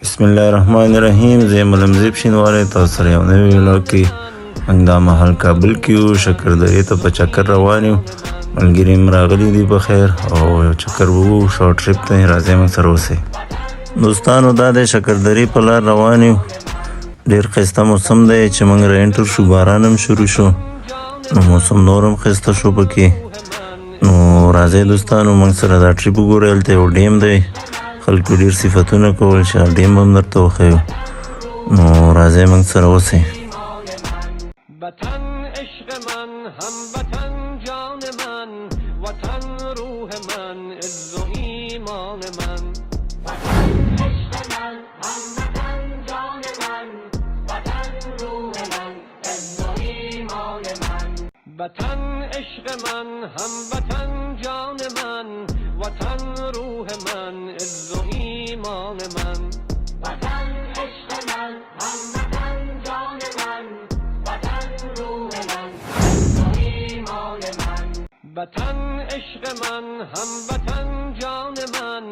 بسم الله الرحمن الرحیم. زه ملمزیب شینواری تاسو سره یو نوی ویلاګ کې موږ دا مهال کابل کې یو شکردرې ته په چکر روان یو. ملګري هم راغلي دي په خیر او یو چکر وو شارټ ټریپ ته راځئ موږ سره اوسئ. دوستانو دا د شکردرې په لار روان یو. ډېر ښایسته موسم دی چې موږ را انټر شو، باران هم شروع شو نو موسم نور هم ښایسته شو پکې. نو راځئ دوستانو موږ سره دا ټریپ وګورئ. هلته یو ډیم دی، خلکو ډېر صفتونه کول چې ډیم هم درته وښیو. نو راځئ موږ سره اوسئ. وطن عشق من، هموطن جان من، وطن روح من، عز و ایمان من. وطن عشق من، هموطن جان من، وطن روح من، عز و ایمان من. وطن عشق من، هموطن جان من، وطن روح من، عز و ایمان من. وطن عشق من، هموطن جان من، وطن روح من، عز و ایمان من. وطن عشق من، هموطن جان من،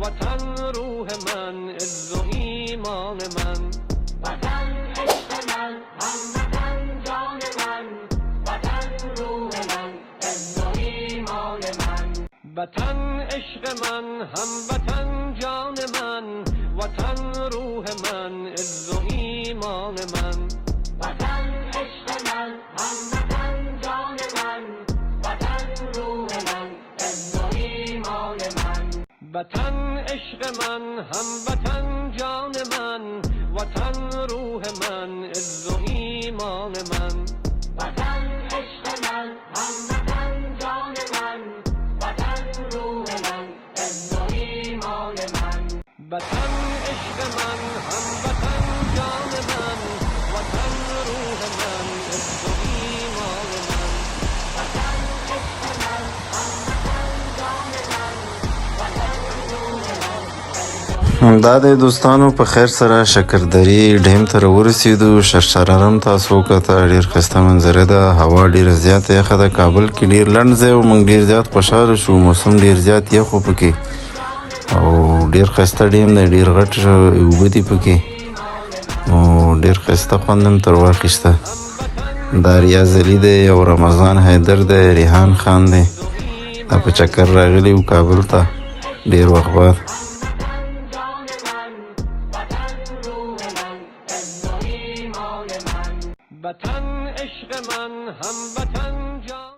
وطن روح من، عز و ایمان من. وطن عشق من، هموطن جان من، وطن روح من، عز و ایمان من. وطن عشق من، هموطن جان من، وطن روح من، عز و ایمان من. وطن عشق من، هموطن جان من، وطن روح من، عز و ایمان من. وطن عشق من، هموطن جان من، وطن روح من، عز و ایمان من. وطن عشق من، هموطن جان من، وطن روح من، عز و ایمان من. وطن عشق من، هموطن جان من، وطن روح من، عز و ایمان من. وطن عشق من، هموطن جان من، وطن روح من. دا د دوستانو په خیر سره شکردرې ډیم ته راورسېدو. شرشرارم تاسو وکته، ډېر ښایسته منظره ده. هوا ډېره زیاته یخه ده. کابل کې ډېر لنډ ځای و، موږ ډېر زیات خوشحاله شو. موسم ډېر زیات یخ و پکې او ډېر ښایسته ډیم دی، ډېر غټ اوبه دي پکې او ډېر ښایسته خوند هم تر واخیسته. دا ریاض علي دی او رمضان حیدر دی، ریحان خان دی. دا په چکر راغلي وو کابل ته ډېر وخت بعد. وطن عشق من، هموطن جان